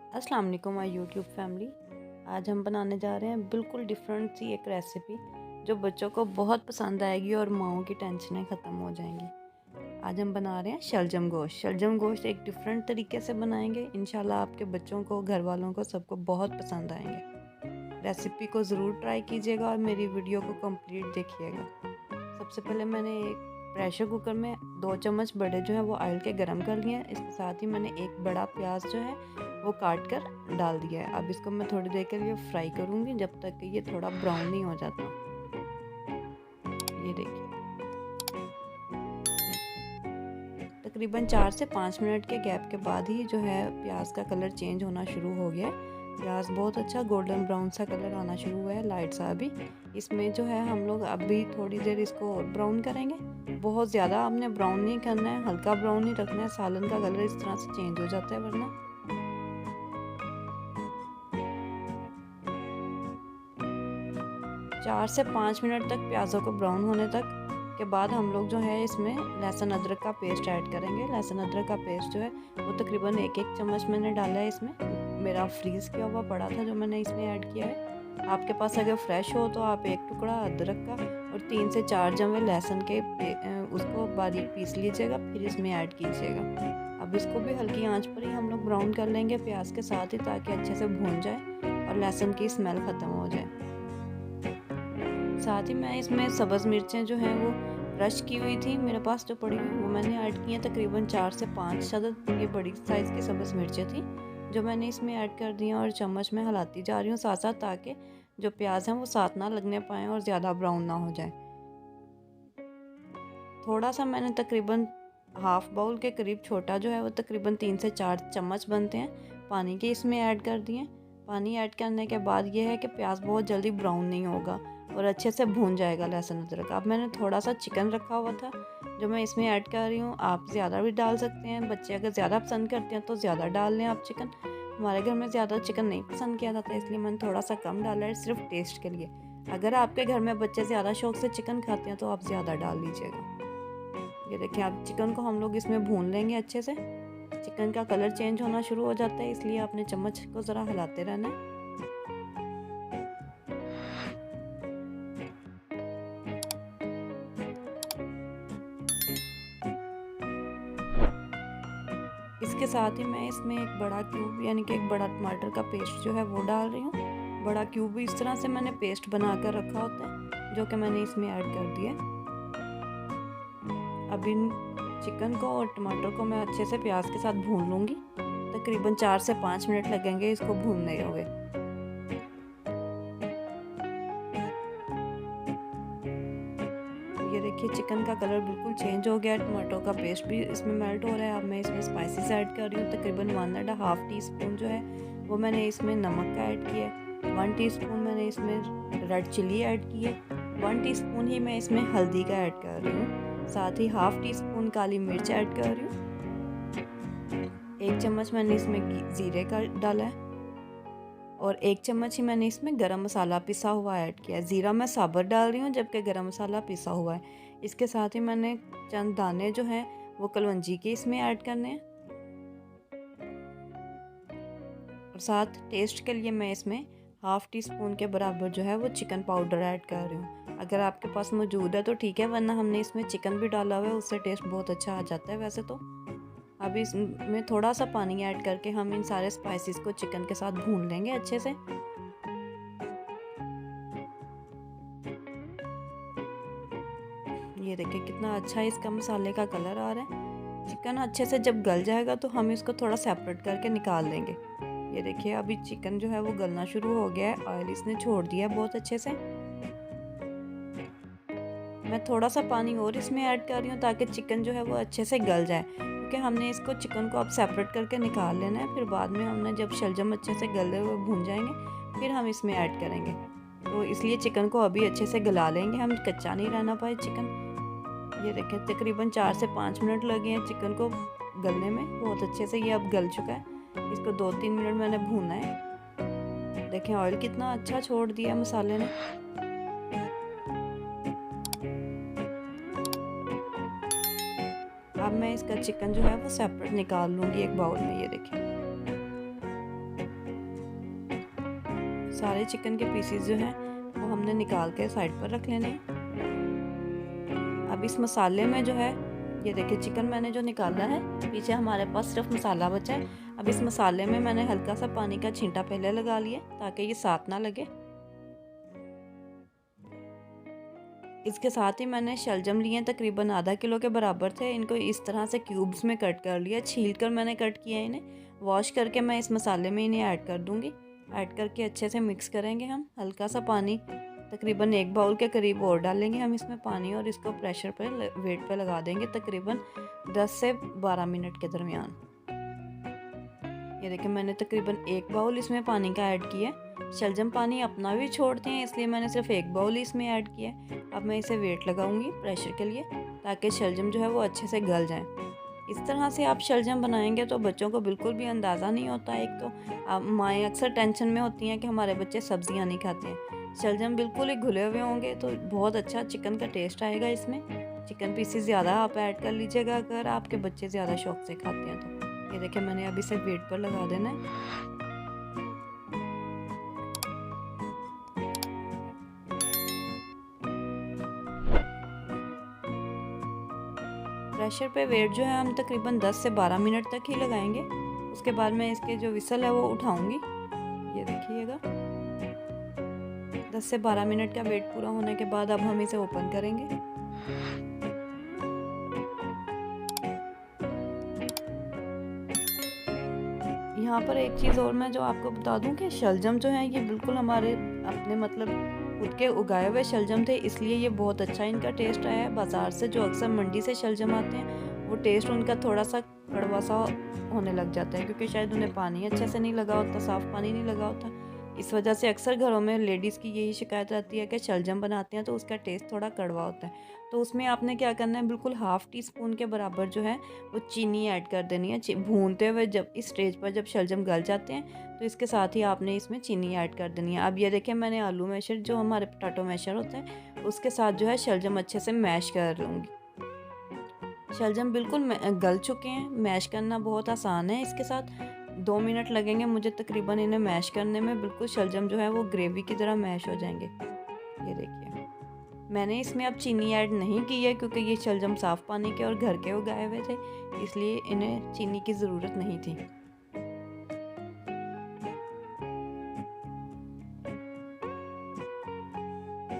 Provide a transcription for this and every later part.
अस्सलाम वालेकुम my YouTube family. आज हम बनाने जा रहे हैं बिल्कुल डिफरेंट सी एक रेसिपी जो बच्चों को बहुत पसंद आएगी और माओं की टेंशनें ख़त्म हो जाएंगी। आज हम बना रहे हैं शलजम गोश्त। शलजम गोश्त एक डिफरेंट तरीके से बनाएंगे। इंशाल्लाह आपके बच्चों को, घर वालों को, सबको बहुत पसंद आएंगे। रेसिपी को ज़रूर ट्राई कीजिएगा और मेरी वीडियो को कंप्लीट देखिएगा। सबसे पहले मैंने एक प्रेशर कुकर में 2 चम्मच बड़े जो है वो ऑयल के गरम कर लिए हैं। इसके साथ ही मैंने एक बड़ा प्याज जो है वो काट कर डाल दिया है। अब इसको मैं थोड़ी देर के लिए फ्राई करूँगी जब तक कि ये थोड़ा ब्राउन नहीं हो जाता। ये देखिए, तकरीबन 4 से 5 मिनट के गैप के बाद ही जो है प्याज का कलर चेंज होना शुरू हो गया है। प्याज बहुत अच्छा गोल्डन ब्राउन सा कलर आना शुरू हुआ है, लाइट सा। अभी इसमें जो है हम लोग अभी थोड़ी देर इसको और ब्राउन करेंगे। बहुत ज़्यादा आपने ब्राउन नहीं करना है, हल्का ब्राउन ही रखना है। सालन का कलर इस तरह से चेंज हो जाता है वरना। 4 से 5 मिनट तक प्याज़ों को ब्राउन होने तक के बाद हम लोग जो है इसमें लहसुन अदरक का पेस्ट ऐड करेंगे। लहसुन अदरक का पेस्ट जो है वो तकरीबन एक चम्मच मैंने डाला है इसमें। मेरा फ्रीज़ किया हुआ पड़ा था जो मैंने इसमें ऐड किया है। आपके पास अगर फ्रेश हो तो आप एक टुकड़ा अदरक का और 3 से 4 जवे लहसुन के उसको बारीक पीस लीजिएगा, फिर इसमें ऐड कीजिएगा। अब इसको भी हल्की आंच पर ही हम लोग ब्राउन कर लेंगे प्याज के साथ ही, ताकि अच्छे से भून जाए और लहसुन की स्मेल ख़त्म हो जाए। साथ ही मैं इसमें सब्ज़ मिर्चें जो हैं वो क्रश की हुई थी मेरे पास जो पड़ी हुई, वो मैंने ऐड की हैं। तकरीबन 4 से 5 अदद ये बड़ी साइज़ की सब्ज़ मिर्चें थी जो मैंने इसमें ऐड कर दी हैं और चम्मच में हिलाती जा रही हूँ साथ साथ, ताकि जो प्याज हैं वो साथ ना लगने पाएँ और ज़्यादा ब्राउन ना हो जाए। थोड़ा सा मैंने तकरीबन हाफ़ बाउल के करीब, छोटा जो है वो तकरीबन 3 से 4 चम्मच बनते हैं, पानी के इसमें ऐड कर दिए। पानी ऐड करने के बाद ये है कि प्याज बहुत जल्दी ब्राउन नहीं होगा और अच्छे से भून जाएगा लहसुन अदरक। अब मैंने थोड़ा सा चिकन रखा हुआ था जो मैं इसमें ऐड कर रही हूँ। आप ज़्यादा भी डाल सकते हैं, बच्चे अगर ज़्यादा पसंद करते हैं तो ज़्यादा डाल लें आप चिकन। हमारे घर में ज़्यादा चिकन नहीं पसंद किया जाता, इसलिए मैंने थोड़ा सा कम डाला है, सिर्फ टेस्ट के लिए। अगर आपके घर में बच्चे ज़्यादा शौक से चिकन खाते हैं तो आप ज़्यादा डाल लीजिएगा। ये देखिए, अब चिकन को हम लोग इसमें भून लेंगे अच्छे से। चिकन का कलर चेंज होना शुरू हो जाता है, इसलिए आपने चम्मच को ज़रा हिलाते रहना है। इसके साथ ही मैं इसमें एक बड़ा क्यूब यानी कि एक बड़ा टमाटर का पेस्ट जो है वो डाल रही हूँ। बड़ा क्यूब इस तरह से मैंने पेस्ट बना कर रखा होता है जो कि मैंने इसमें ऐड कर दिया। अब इन चिकन को और टमाटर को मैं अच्छे से प्याज के साथ भून लूँगी। तकरीबन 4 से 5 मिनट लगेंगे इसको भूनने हुए। ये देखिए, चिकन का कलर बिल्कुल चेंज हो गया है, टमाटो का पेस्ट भी इसमें मेल्ट हो रहा है। अब मैं इसमें स्पाइसेस ऐड कर रही हूँ। तकरीबन 1.5 टीस्पून जो है वो मैंने इसमें नमक का ऐड किया है। 1 टीस्पून मैंने इसमें रेड चिली ऐड की है। 1 टीस्पून ही मैं इसमें हल्दी का ऐड कर रही हूँ। साथ ही हाफ़ टीस्पून काली मिर्च ऐड कर रही हूँ। 1 चम्मच मैंने इसमें ज़ीरे का डाला है और 1 चम्मच ही मैंने इसमें गरम मसाला पिसा हुआ ऐड किया है। ज़ीरा मैं साबुत डाल रही हूँ जबकि गरम मसाला पिसा हुआ है। इसके साथ ही मैंने चंद दाने जो हैं वो कलवंजी के इसमें ऐड करने हैं और साथ टेस्ट के लिए मैं इसमें हाफ़ टीस्पून के बराबर जो है वो चिकन पाउडर ऐड कर रही हूँ। अगर आपके पास मौजूद है तो ठीक है, वरना हमने इसमें चिकन भी डाला हुआ है, उससे टेस्ट बहुत अच्छा आ जाता है वैसे तो। अब इसमें थोड़ा सा पानी ऐड करके हम इन सारे स्पाइसेस को चिकन के साथ भून लेंगे अच्छे से। ये देखिए कितना अच्छा इसका मसाले का कलर आ रहा है। चिकन अच्छे से जब गल जाएगा तो हम इसको थोड़ा सेपरेट करके निकाल लेंगे। ये देखिए, अभी चिकन जो है वो गलना शुरू हो गया है, ऑयल इसने छोड़ दिया है बहुत अच्छे से। मैं थोड़ा सा पानी और इसमें ऐड कर रही हूँ ताकि चिकन जो है वो अच्छे से गल जाए, क्योंकि हमने इसको चिकन को अब सेपरेट करके निकाल लेना है। फिर बाद में हमने जब शलजम अच्छे से गले हुए भून जाएंगे फिर हम इसमें ऐड करेंगे, तो इसलिए चिकन को अभी अच्छे से गला लेंगे, हम कच्चा नहीं रहना पाए चिकन। ये देखें, तकरीबन 4 से 5 मिनट लगे हैं चिकन को गलने में, बहुत अच्छे से ये अब गल चुका है। इसको 2-3 मिनट मैंने भूना है। देखें, ऑयल कितना अच्छा छोड़ दिया मसाले ने। अब मैं इसका चिकन जो है वो सेपरेट निकाल लूँगी एक बाउल में। ये देखिए, सारे चिकन के पीसीज जो हैं वो हमने निकाल के साइड पर रख लेने हैं। अब इस मसाले में जो है, ये देखिए चिकन मैंने जो निकाला है, पीछे हमारे पास सिर्फ मसाला बचा है। अब इस मसाले में मैंने हल्का सा पानी का छींटा पहले लगा लिया ताकि ये साथ ना लगे। इसके साथ ही मैंने शलजम लिए, तकरीबन आधा किलो के बराबर थे। इनको इस तरह से क्यूब्स में कट कर लिया, छील कर मैंने कट किया। इन्हें वॉश करके मैं इस मसाले में इन्हें ऐड कर दूँगी। ऐड करके अच्छे से मिक्स करेंगे हम। हल्का सा पानी, तकरीबन 1 बाउल के करीब और डालेंगे हम इसमें पानी, और इसको प्रेशर पर वेट पे लगा देंगे तकरीबन 10 से 12 मिनट के दरमियान। ये देखिए मैंने तकरीबन 1 बाउल इसमें पानी का ऐड किया। शलजम पानी अपना भी छोड़ते हैं, इसलिए मैंने सिर्फ 1 बाउल इसमें ऐड किया। अब मैं इसे वेट लगाऊंगी प्रेशर के लिए, ताकि शलजम जो है वो अच्छे से गल जाए। इस तरह से आप शलजम बनाएंगे तो बच्चों को बिल्कुल भी अंदाज़ा नहीं होता। एक तो माएँ अक्सर टेंशन में होती हैं कि हमारे बच्चे सब्जियां नहीं खाते हैं। शलजम बिल्कुल ही घुले हुए होंगे तो बहुत अच्छा चिकन का टेस्ट आएगा इसमें। चिकन पीसेस ज़्यादा आप ऐड कर लीजिएगा अगर आपके बच्चे ज़्यादा शौक से खाते हैं तो। ये देखिए मैंने अब इसे वेट पर लगा देना है। प्रेशर पे वेट जो है हम तकरीबन 10 से 12 मिनट तक ही लगाएंगे। उसके बाद मैं इसके जो विसल है वो उठाऊंगी। ये देखिएगा 10 से 12 मिनट का वेट पूरा होने के बाद अब हम इसे ओपन करेंगे। यहाँ पर एक चीज़ और मैं जो आपको बता दूं कि शलजम जो है ये बिल्कुल हमारे अपने मतलब खुद के उगाए हुए शलजम थे, इसलिए ये बहुत अच्छा इनका टेस्ट आया है। बाज़ार से जो अक्सर मंडी से शलजम आते हैं वो टेस्ट उनका थोड़ा सा कड़वा सा होने लग जाता है, क्योंकि शायद उन्हें पानी अच्छे से नहीं लगा होता, साफ़ पानी नहीं लगा होता। इस वजह से अक्सर घरों में लेडीज़ की यही शिकायत रहती है कि शलजम बनाते हैं तो उसका टेस्ट थोड़ा कड़वा होता है। तो उसमें आपने क्या करना है, बिल्कुल हाफ़ टी स्पून के बराबर जो है वो चीनी ऐड कर देनी है। भूनते हुए जब इस स्टेज पर जब शलजम गल जाते हैं तो इसके साथ ही आपने इसमें चीनी ऐड कर देनी है। अब ये देखें मैंने आलू मैशर जो हमारे पोटैटो मैशर होता है उसके साथ जो है शलजम अच्छे से मैश कर लूँगी। शलजम बिल्कुल गल चुके हैं, मैश करना बहुत आसान है। इसके साथ 2 मिनट लगेंगे मुझे तकरीबन इन्हें मैश करने में। बिल्कुल शलजम जो है वो ग्रेवी की तरह मैश हो जाएंगे। ये देखिए मैंने इसमें अब चीनी ऐड नहीं की है, क्योंकि ये शलजम साफ़ पानी के और घर के उगाए हुए थे, इसलिए इन्हें चीनी की ज़रूरत नहीं थी।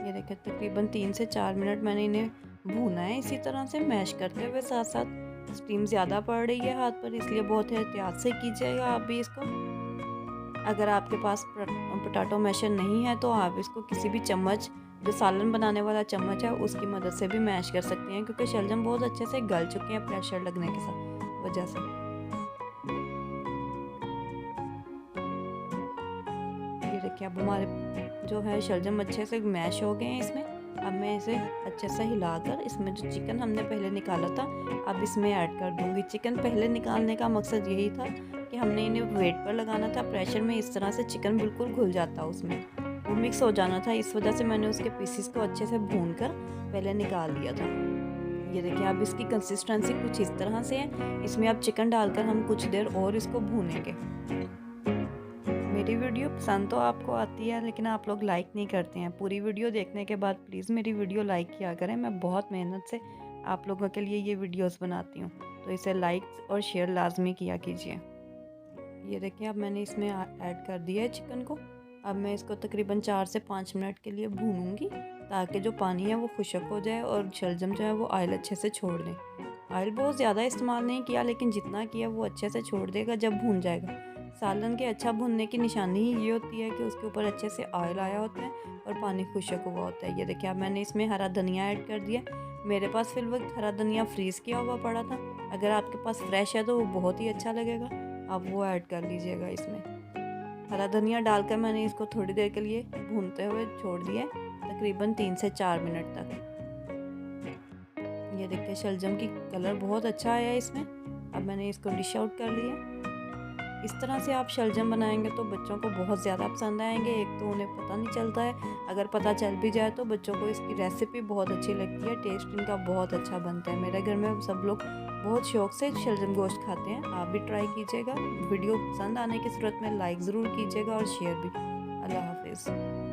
ये देखिए तकरीबन 3 से 4 मिनट मैंने इन्हें भूना है इसी तरह से मैश करते हुए। साथ साथ स्टीम ज़्यादा पड़ रही है हाथ पर, इसलिए बहुत एहतियात से कीजिएगा आप भी इसको। अगर आपके पास पोटैटो मैशर नहीं है तो आप इसको किसी भी चम्मच, जो सालन बनाने वाला चम्मच है, उसकी मदद से भी मैश कर सकते हैं, क्योंकि शलजम बहुत अच्छे से गल चुके हैं प्रेशर लगने के साथ वजह से। ये देखिए अब हमारे जो है शलजम अच्छे से मैश हो गए हैं इसमें। अब मैं इसे अच्छे से हिलाकर इसमें जो चिकन हमने पहले निकाला था अब इसमें ऐड कर दूंगी। चिकन पहले निकालने का मकसद यही था कि हमने इन्हें वेट पर लगाना था प्रेशर में, इस तरह से चिकन बिल्कुल घुल जाता उसमें, वो मिक्स हो जाना था। इस वजह से मैंने उसके पीसेस को अच्छे से भून कर पहले निकाल दिया था। ये देखिए अब इसकी कंसिस्टेंसी कुछ इस तरह से है। इसमें अब चिकन डालकर हम कुछ देर और इसको भूनेंगे। मेरी वीडियो पसंद तो आपको आती है, लेकिन आप लोग लाइक नहीं करते हैं। पूरी वीडियो देखने के बाद प्लीज़ मेरी वीडियो लाइक किया करें। मैं बहुत मेहनत से आप लोगों के लिए ये वीडियोस बनाती हूँ, तो इसे लाइक और शेयर लाजमी किया कीजिए। ये देखिए अब मैंने इसमें ऐड कर दिया है चिकन को। अब मैं इसको तकरीबन 4 से 5 मिनट के लिए भूनूंगी, ताकि जो पानी है वो खुश्क हो जाए और शलजम जो है वो ऑयल अच्छे से छोड़ दें। ऑयल बहुत ज़्यादा इस्तेमाल नहीं किया, लेकिन जितना किया वो अच्छे से छोड़ देगा जब भून जाएगा। सालन के अच्छा भुनने की निशानी ही ये होती है कि उसके ऊपर अच्छे से ऑयल आया होता है और पानी खुश्क हुआ होता है। ये देखिए अब मैंने इसमें हरा धनिया ऐड कर दिया। मेरे पास फिल वक्त हरा धनिया फ्रीज़ किया हुआ पड़ा था, अगर आपके पास फ्रेश है तो वो बहुत ही अच्छा लगेगा, आप वो ऐड कर लीजिएगा इसमें। हरा धनिया डालकर मैंने इसको थोड़ी देर के लिए भूनते हुए छोड़ दिया, तकरीबन 3 से 4 मिनट तक। ये देखिए शलजम की कलर बहुत अच्छा आया है इसमें। अब मैंने इसको डिश आउट कर लिया। इस तरह से आप शलजम बनाएंगे तो बच्चों को बहुत ज़्यादा पसंद आएंगे। एक तो उन्हें पता नहीं चलता है, अगर पता चल भी जाए तो बच्चों को इसकी रेसिपी बहुत अच्छी लगती है, टेस्ट इनका बहुत अच्छा बनता है। मेरे घर में सब लोग बहुत शौक से शलजम गोश्त खाते हैं, आप भी ट्राई कीजिएगा। वीडियो पसंद आने की सूरत में लाइक ज़रूर कीजिएगा और शेयर भी। अल्लाह हाफ़िज़। हाफिज़।